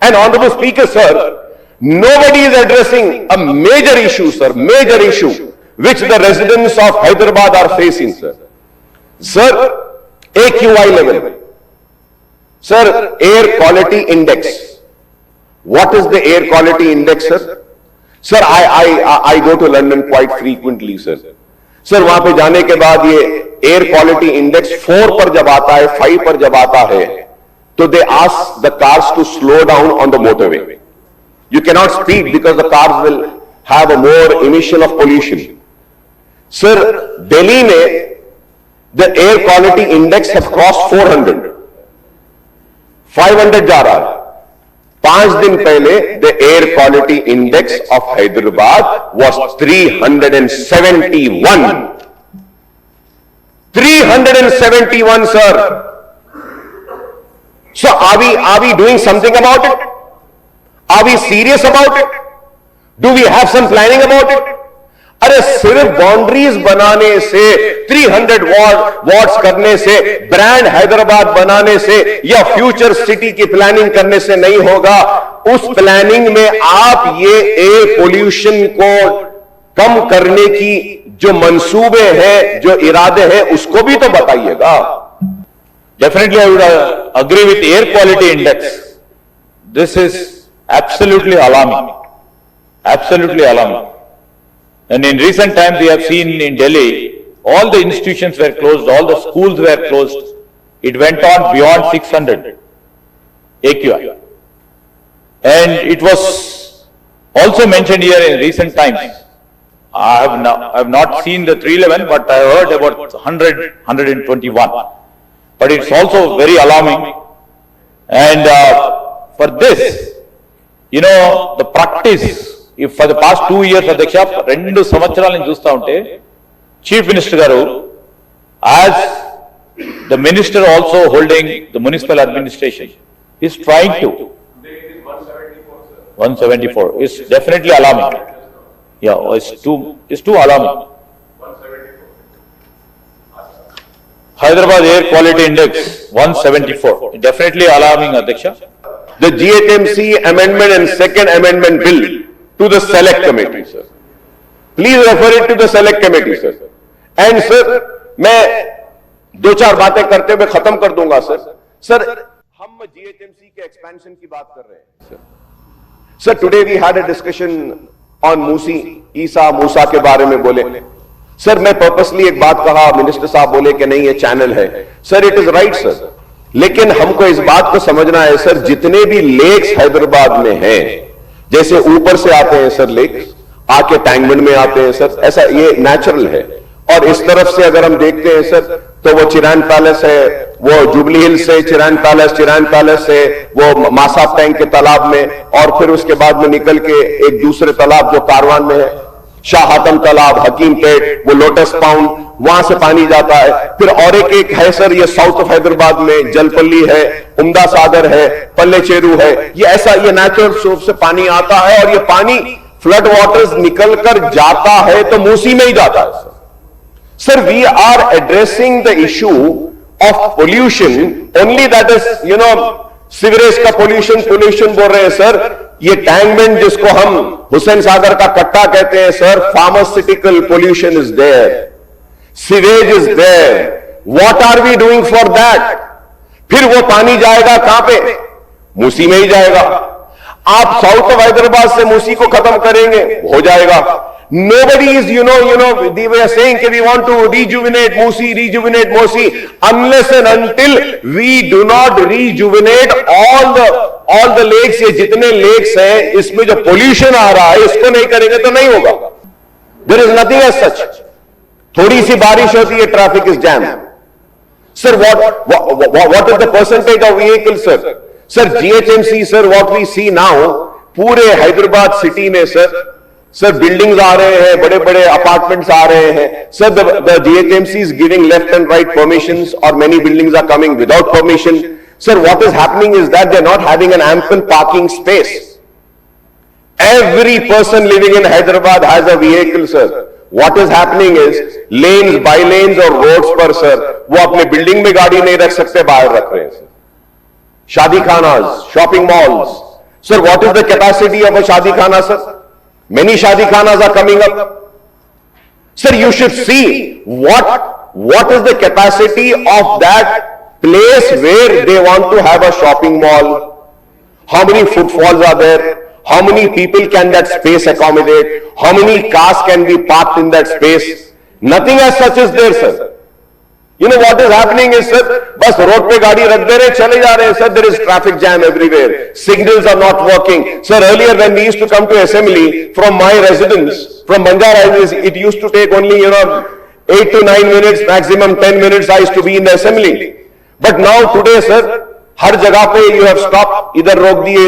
And Honorable Speaker, sir, nobody is addressing a major issue, sir, major issue, which the residents of Hyderabad are facing, sir. Sir, AQI level. Sir, air quality index. What is the air quality index, sir? Sir, I go to London quite frequently, sir. Sir, वहां पे जाने के बाद ये air quality index 4 पर जब आता है, 5 पर जब आता है, तो they ask the cars to slow down on the motorway. You cannot speed because the cars will have a more emission of pollution. Sir, Delhi में the air quality index have crossed 400. 500 जा रहा है. 5 दिन पहले the air quality index of Hyderabad was 371. 371, sir. So are we doing something about it? Are we serious about it? Do we have some planning about it? अरे सिर्फ boundaries बनाने से, 300 watts करने से, ब्रांड हैदराबाद बनाने से या फ्यूचर सिटी की प्लानिंग करने से नहीं होगा. उस प्लानिंग में आप ये एयर पोल्यूशन को कम करने की जो मंसूबे हैं, जो इरादे हैं, उसको भी तो बताइएगा. Definitely, I would agree with air quality index. This is absolutely alarming. Absolutely alarming. And in recent times, we have seen in Delhi, all the institutions were closed, all the schools were closed. It went on beyond 600 AQI. And it was also mentioned here in recent times. I have not seen the 311, but I heard about 100, 121. But it's also very alarming. And for this, you know, the practice, if for the past 2 years, Adhyaksha, 2 సంవత్సరాలను చూస్తా ఉంటే, Chief Minister గారు, as the minister also holding the municipal administration, is trying to. 174. It's definitely alarming. Yeah, it's too alarming. Hyderabad Air Quality Index 174. Definitely alarming, Adhyaksha. The GHMC amendment and second amendment bill to the select committee, sir. Please refer it to the select committee, sir. And sir, मैं 2-4 बातें करते हुए खत्म कर दूंगा, sir. Sir, हम GHMC के expansion की बात कर रहे हैं, sir. Sir, today we had a discussion on मूसा के बारे में बोले. सर, मैं पर्पसली एक बात कहा, मिनिस्टर साहब बोले कि नहीं ये चैनल है. Sir, it is right sir, लेकिन हमको इस बात को समझना है सर, जितने भी लेक्स हैदराबाद में हैं, जैसे ऊपर से आते हैं सर लेक्स, आके टैंकबंड में आते हैं सर, ऐसा ये नेचुरल है. और इस तरफ से अगर हम देखते हैं सर, तो वो चिरान पैलेस है, वो जुबली हिल्स से चिरान पैलेस है, वो मासाब टैंक के तालाब में, और फिर उसके बाद में निकल के एक दूसरे तालाब जो कारवान में है, शाह हातम तालाब, हकीम पेट, वो लोटस पाउंड, वहां से पानी जाता है. फिर और एक है सर, ये साउथ ऑफ हैदराबाद में जलपल्ली है, उम्दा सागर है, पल्ले चेरू है. ये ऐसा ये नेचुरल सोर्स से पानी आता है, और ये पानी फ्लड वाटर्स निकलकर जाता है तो मूसी में ही जाता है sir. Sir, we are addressing the issue of pollution only, that is you know sewerage का पोल्यूशन बोल रहे हैं सर. ये टैंकबंड जिसको हम हुसैन सागर का कट्टा कहते हैं sir, pharmaceutical pollution is there, sewage is there. What are we doing for that? फिर वो पानी जाएगा कहां पे? मूसी में ही जाएगा. आप साउथ ऑफ हैदराबाद से मूसी को खत्म करेंगे, हो जाएगा. Nobody is, they were saying that we want to rejuvenate Musi, unless and until we do not rejuvenate all the lakes, ये जितने lakes हैं, इसमें जो pollution आ रहा है, इसको नहीं करेंगे तो नहीं होगा. There is nothing as such. थोड़ी सी बारिश होती है, traffic is jammed. Sir, what is the percentage of vehicles, sir? Sir, GHMC, sir, what we see now, पूरे हैदराबाद सिटी में सर बिल्डिंग्स आ रहे हैं, बड़े बड़े अपार्टमेंट्स आ रहे हैं. Sir, the GHMC is giving left and right permissions, or many buildings are coming without permission. Sir, what is happening is that they're not having an ample parking space. Every person living in Hyderabad has a vehicle, sir. What is happening is lanes, by lanes और roads पर sir, वो अपने building में गाड़ी नहीं रख सकते, बाहर रख रहे हैं सर. शादी खानाज, shopping malls, Sir, what is the capacity of a Shadi Khana, sir? Many Shadi Khanas are coming up. Sir, you should see what is the capacity of that place where they want to have a shopping mall. How many footfalls are there? How many people can that space accommodate? How many cars can be parked in that space? Nothing as such is there, sir. You know what is happening is, sir, bas road pe gaadi rakh de rahe, chale ja rahe, sir. There is traffic jam everywhere. Signals are not working. Sir, earlier when we used to come to assembly from my residence, from Banjara Highways, it used to take only, 8 to 9 minutes, maximum 10 minutes I used to be in the assembly. But now today, sir, हर जगह पे you have stopped, इधर रोक दिए,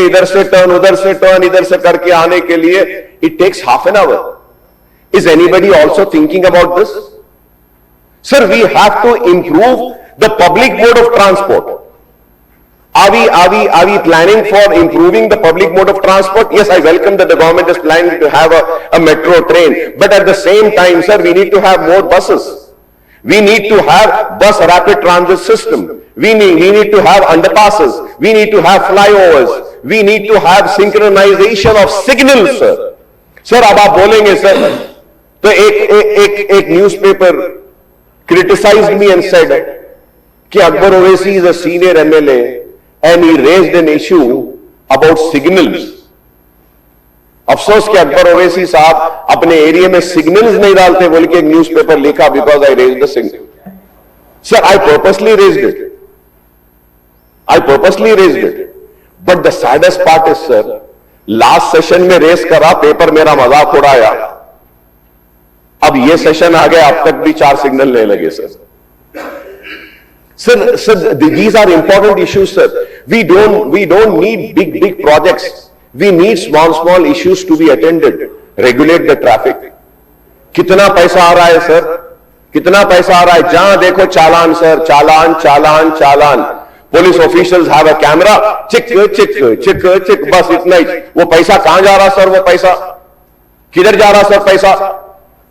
इधर से turn, उधर से turn, इधर से करके आने के लिए it takes half an hour. Is anybody also thinking about this? Sir, we have to improve the public mode of transport. Are we planning for improving the public mode of transport? Yes, I welcome that the government is planning to have a metro train, but at the same time, sir, we need to have more buses. We need to have bus rapid transit system. We need to have underpasses. We need to have flyovers. We need to have synchronization of signals, sir. Sir, अब आप बोलेंगे sir, तो एक newspaper criticized me and said कि Akbar Owaisi is a senior MLA and he raised an issue about signals. अफसोस कि अकबर ओवैसी साहब अपने एरिया में सिग्नल्स नहीं डालते बोल के एक न्यूज़पेपर लिखा because I raised the signal. Sir, I purposely raised it. But the saddest part is, sir, last session में रेस करा, पेपर मेरा मजाक उड़ाया, अब ये सेशन आ गया, अब तक भी 4 सिग्नल नहीं लगे. Sir, these are important issues, sir. We don't need big projects. We need small issues to be attended. Regulate the traffic. कितना पैसा आ रहा है सर? कितना पैसा आ रहा है? जहां देखो चालान सर, चालान. Police officials have a camera. चिक, बस इतना ही. वो पैसा कहां जा रहा सर? वो पैसा किधर जा रहा सर? पैसा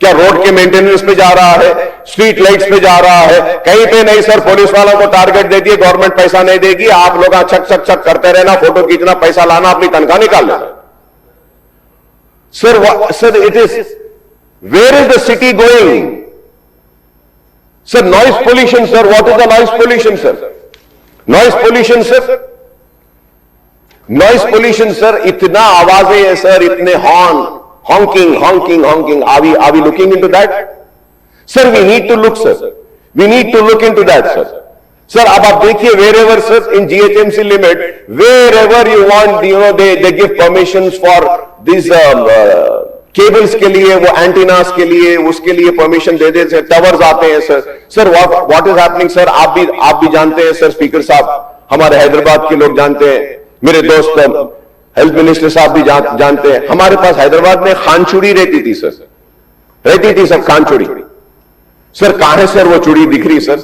क्या रोड के मेंटेनेंस पे जा रहा है? स्ट्रीट लाइट्स पे जा रहा है? कहीं पे नहीं सर. पुलिस वालों को टारगेट दे दिए, गवर्नमेंट पैसा नहीं देगी, आप लोग छक करते रहना, फोटो खींचना, पैसा लाना, अपनी तनख्वाह निकालना. Sir, it is, where is the city going? Sir, noise pollution, sir. What is the noise pollution, sir? Noise pollution, sir, इतना आवाजें हैं सर, इतने horn, honking. Are we looking into that? Sir, we need to look, sir. We need to look into that, sir. Sir, अब आप देखिए, wherever, sir, in GHMC limit, wherever you want, they give permissions for these cables के लिए, वो antennas के लिए, उसके लिए permission दे देते हैं, towers आते हैं, sir. Sir, what is happening, sir? आप भी जानते हैं, sir, स्पीकर साहब, हमारे हैदराबाद के लोग जानते हैं, मेरे दोस्त हेल्थ मिनिस्टर साहब भी जानते हैं. हमारे पास हैदराबाद में खानचूड़ी रहती थी सर, खानचूड़ी. सर, कहां है सर वो चूड़ी? दिख रही सर.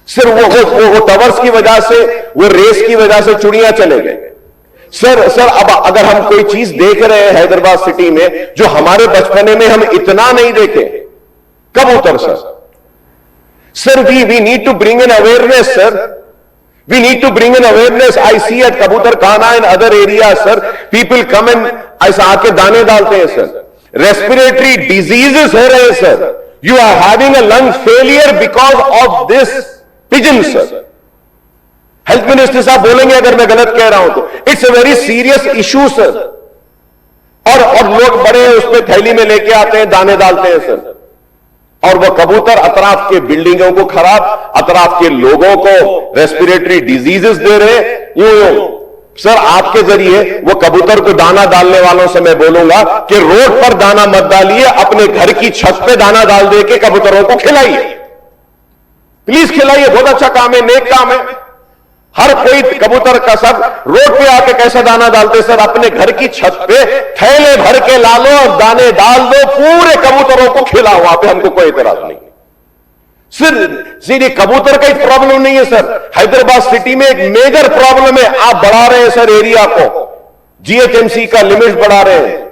सर, वो टावर्स की वजह से, वो रेस की वजह से चूड़ियां चले गए. सर, अब अगर हम कोई चीज देख रहे हैं हैदराबाद सिटी में जो हमारे बचपने में हम इतना नहीं देखे, कबूतर sir, we need to bring an awareness, sir. We need to bring in awareness. I see at Kabutar Khana and other areas, sir, people come and ऐसा आके दाने डालते हैं सर. Respiratory diseases हो रहे हैं sir. You are having a lung failure because of this pigeon, sir. Health Minister साहब बोलेंगे अगर मैं गलत कह रहा हूं तो. It's a very serious issue, sir. और लोग बड़े उसमें थैली में लेके आते हैं, दाने डालते हैं सर. और वो कबूतर अतराफ के बिल्डिंगों को खराब, अतराफ के लोगों को रेस्पिरेटरी डिजीजेस दे रहे. यूं सर, आपके जरिए वो कबूतर को दाना डालने वालों से मैं बोलूंगा कि रोड पर दाना मत डालिए, अपने घर की छत पे दाना डाल दे के कबूतरों को खिलाइए. प्लीज खिलाइए, बहुत अच्छा काम है, नेक काम है. हर कोई कबूतर का सब रोड पे आके कैसा दाना डालते सर? अपने घर की छत पे थैले भर के ला लो और दाने डाल दो, पूरे कबूतरों को खिलाओ. वहां पे हमको कोई एतराज नहीं. सिर्फ कबूतर का ही प्रॉब्लम नहीं है सर. हैदराबाद सिटी में एक मेजर प्रॉब्लम है. आप बढ़ा रहे हैं सर एरिया को, जीएचएमसी का लिमिट बढ़ा रहे हैं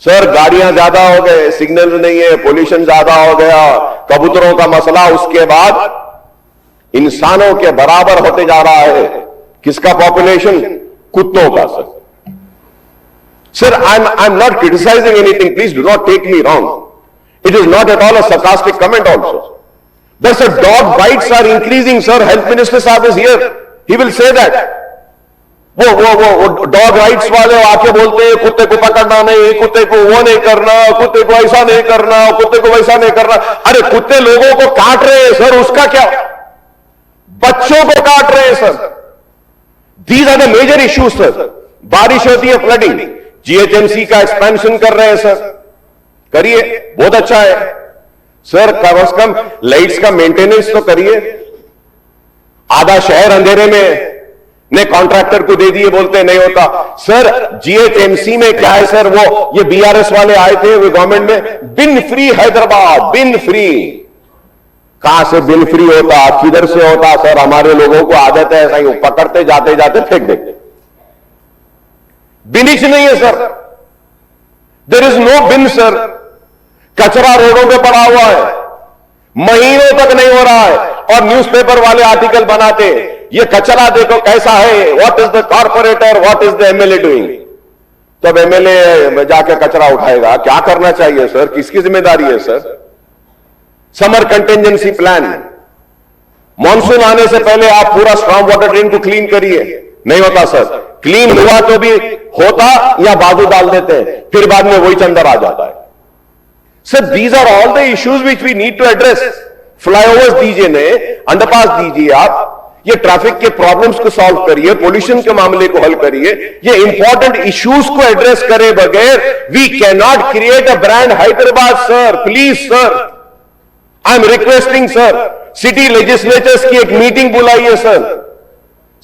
सर. गाड़ियां ज्यादा हो गए, सिग्नल नहीं है, पोल्यूशन ज्यादा हो गया, कबूतरों का मसला. उसके बाद इंसानों के बराबर होते जा रहा है. किसका पॉपुलेशन? कुत्तों का sir. Sir, I'm not criticizing anything. Please do not take me wrong. It is not at all a sarcastic comment also. But sir, dog bites are increasing, sir. Health Minister Saab is here. He will say that. वो dog rights वाले आके बोलते हैं कुत्ते को पकड़ना नहीं, कुत्ते को वो नहीं करना, कुत्ते को ऐसा नहीं करना, कुत्ते को वैसा नहीं करना. अरे कुत्ते लोगों को काट रहे हैं सर, उसका क्या? बच्चों को काट रहे हैं sir. These are the major issues sir. बारिश होती है, फ्लडिंग. जीएचएमसी का एक्सपेंशन कर रहे हैं सर, करिए, बहुत अच्छा है सर. कम से कम लाइट्स का मेंटेनेंस तो करिए. आधा शहर अंधेरे में ने कॉन्ट्रैक्टर को दे दिए, बोलते नहीं होता सर. जीएचएमसी में क्या है सर, वो ये बीआरएस वाले आए थे वो गवर्नमेंट में, बिन फ्री हैदराबाद, बिन फ्री. कहां से बिन फ्री होता, किधर से होता सर? हमारे लोगों को आदत है ऐसा ही, पकड़ते जाते जाते फेंक देते. बिनिच नहीं है sir, there is no bin sir. कचरा रोडों पे पड़ा हुआ है, महीनों तक नहीं हो रहा है. और न्यूज़पेपर वाले आर्टिकल बनाते, ये कचरा देखो कैसा है, what is the corporator, what is the MLA doing. तब एमएलए जाके कचरा उठाएगा. क्या करना चाहिए सर, किसकी जिम्मेदारी है sir? Summer contingency plan, monsoon आने से पहले आप पूरा स्ट्रॉन्ग वाटर ड्रेन को क्लीन करिए. नहीं होता सर. क्लीन हुआ तो भी होता या बाजू डाल देते हैं, फिर बाद में वही चंदर आ जाता है. Sir these are all the issues which we need to address. Flyovers दीजिए, ने अंडरपास दीजिए आप, ये ट्रैफिक के प्रॉब्लम्स को सॉल्व करिए, पोल्यूशन के मामले को हल करिए. ये इंपॉर्टेंट इश्यूज को एड्रेस करे बगैर we cannot create a brand Hyderabad sir. Please sir, I am requesting sir. City legislators की एक मीटिंग बुलाइए सर.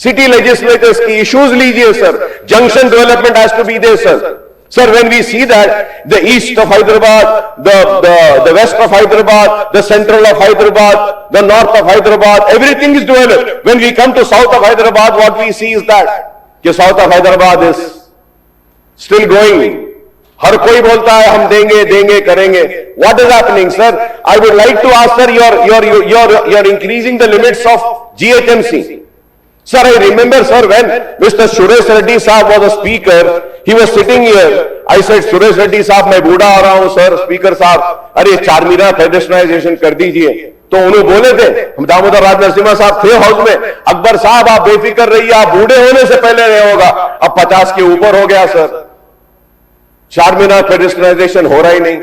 सिटी लेजिस्लेचर्स की इश्यूज लीजिए sir. Junction development has to be there sir. Sir, when we see that the east of Hyderabad, the west of Hyderabad, the central of Hyderabad, the north of Hyderabad, everything is developed. When we come to south of Hyderabad, what we see is that the south of Hyderabad is still growing. हर कोई बोलता है हम देंगे देंगे करेंगे. What is happening, sir? I would like to ask, sir, you're increasing the limits of GHMC. Sir, I remember, sir, when Mr. Suresh Reddy Saab was a speaker, he was sitting here. I said, Suresh Reddy Saab, मैं बूढ़ा हो रहा हूं sir, speaker साहब, अरे चारमीनार पेडेस्ट्रियनाइजेशन कर दीजिए. तो उन्होंने बोले थे, हम दामोदर राज नरसिम्हा साहब थे हाउस में, अकबर साहब आप बेफिक्र रहिए, आप बूढ़े होने से पहले नहीं होगा. अब 50 के ऊपर हो गया सर, चारमीनार पेडेस्ट्रियनाइजेशन हो रहा ही नहीं.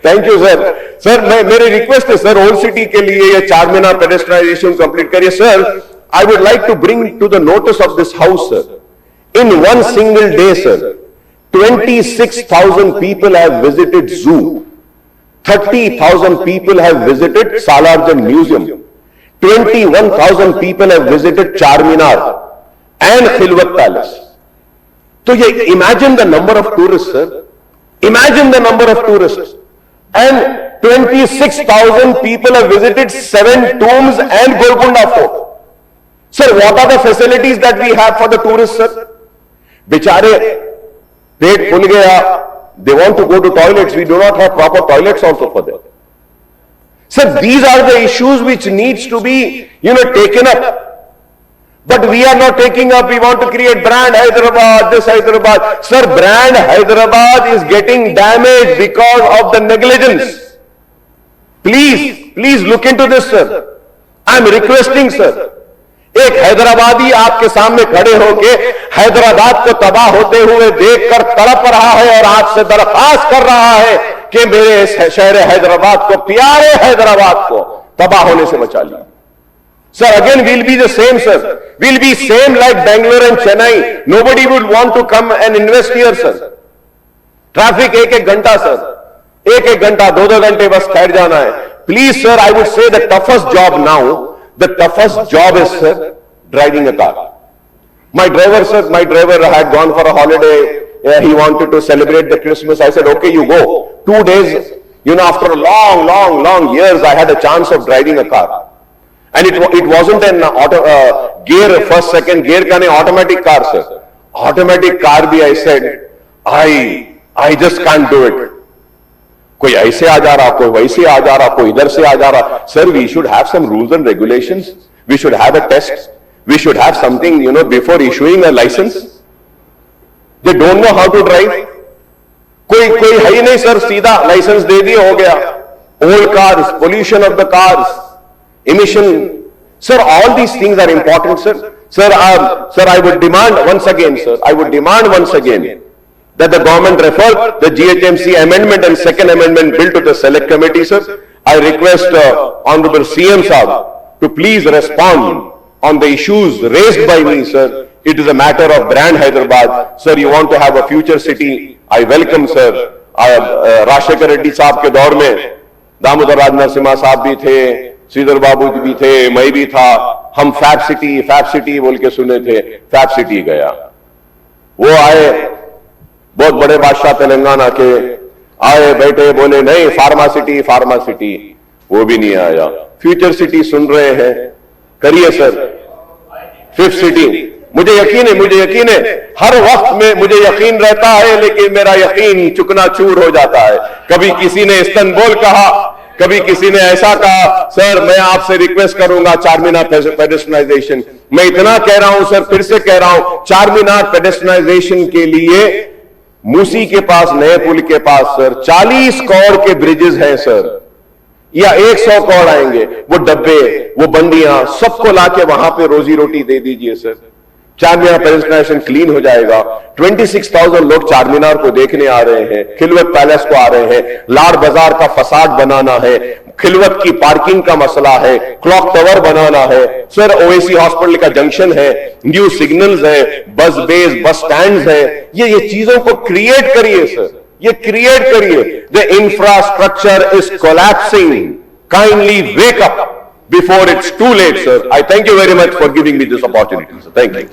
Thank you sir. सर मेरी रिक्वेस्ट है सर, ओल्ड सिटी के लिए ये चारमीनार पेडेस्ट्रियनाइजेशन कंप्लीट करिए sir. I would like to bring to the notice of this house sir, in one single day sir 26,000 people have visited zoo, 30,000 people have visited Salarjung Museum, 21,000 people have visited Charminar and Khilwat Palace. तो ये imagine the number of tourists sir, imagine the number of tourists. And 26,000 people have visited 7 tombs and Golconda Fort. Sir, what are the facilities that we have for the tourists, sir? बेचारे पेट फूल गया, they want to go to toilets. We do not have proper toilets also for them. Sir, these are the issues which needs to be, taken up. But we are not taking up. We want to create brand Hyderabad, this Hyderabad. Sir, brand Hyderabad is getting damaged because of the negligence. Please look into this, sir. I am requesting, sir. एक हैदराबादी आपके सामने खड़े होके हैदराबाद को तबाह होते हुए देखकर तड़प रहा है और आपसे दरख्वास्त कर रहा है कि मेरे शहर हैदराबाद को, प्यारे हैदराबाद को तबाह होने से बचा लिया. Sir, again we'll be the same, sir. We'll be same like Bangalore and Chennai. Nobody would want to come and invest here, sir. Traffic एक घंटा sir, एक घंटा, 2 घंटे बस ठहर जाना है. Please sir, I would say the toughest job now, the toughest job is sir, driving a car. My driver had gone for a holiday. He wanted to celebrate the Christmas. I said, okay, you go. 2 days, after long years, I had a chance of driving a car. And it wasn't an gear, first, second gear का नहीं, automatic car, sir. Automatic car भी, I said, I just can't do it. कोई ऐसे आ जा रहा, कोई वैसे आ जा रहा, कोई इधर से आ जा रहा. Sir, we should have some rules and regulations. We should have a test. We should have something, before issuing a license. They don't know how to drive. कोई है ही नहीं सर, सीधा लाइसेंस दे दिया, हो गया. Old cars, pollution of the cars, emission. Sir, all these things are important, sir. Sir, I would demand once again, sir, that the government refer the GHMC amendment and second amendment bill to the select committee, sir. I request Honorable CM Saab to please respond on the issues raised by me, sir. It is a matter of brand Hyderabad. Sir, you want to have a future city. I welcome, sir. Rajshekar Reddy साहब के दौर में दामोदर राज नरसिम्हा साहब भी थे, श्रीधर बाबू भी थे, मैं भी था. हम फैब सिटी बोल के सुने थे. फैब सिटी गया. वो आए, बहुत बड़े बादशाह तेलंगाना के, आए बैठे बोले नहीं फार्मा सिटी, वो भी नहीं आया. फ्यूचर सिटी सुन रहे हैं, करिए सर. फिफ्थ सिटी, मुझे यकीन है हर वक्त में मुझे यकीन रहता है, लेकिन मेरा यकीन चुकनाचूर हो जाता है. कभी किसी ने इस्तांबुल कहा, कभी किसी ने ऐसा कहा. सर, मैं आपसे रिक्वेस्ट करूंगा चारमीनार पेडेस्ट्रियनाइजेशन. मैं इतना कह रहा हूं सर, फिर से कह रहा हूं, चारमीनार पेडेस्ट्रियनाइजेशन के लिए मूसी के पास, नए पुल के पास सर 40 करोड़ के ब्रिजेस हैं सर, या 100 करोड़ आएंगे. वो डब्बे, वो बंदियां, सबको लाके वहां पे रोजी रोटी दे दीजिए सर. चारमीनार पेडेस्ट्रियनाइजेशन क्लीन हो जाएगा. 26,000 लोग चारमीनार को देखने आ रहे हैं, खिलवत पैलेस को आ रहे हैं. लाड बाजार का फसाद बनाना है, खिलवत की पार्किंग का मसला है, क्लॉक टावर बनाना है सर, ओएसी हॉस्पिटल का जंक्शन है, न्यू सिग्नल्स है, बस बेस, बस स्टैंड्स है. ये चीजों को क्रिएट करिए सर, ये क्रिएट करिए. The infrastructure is collapsing. Kindly wake up before it's too late, sir. I thank you very much for giving me this opportunity, sir. Thank you.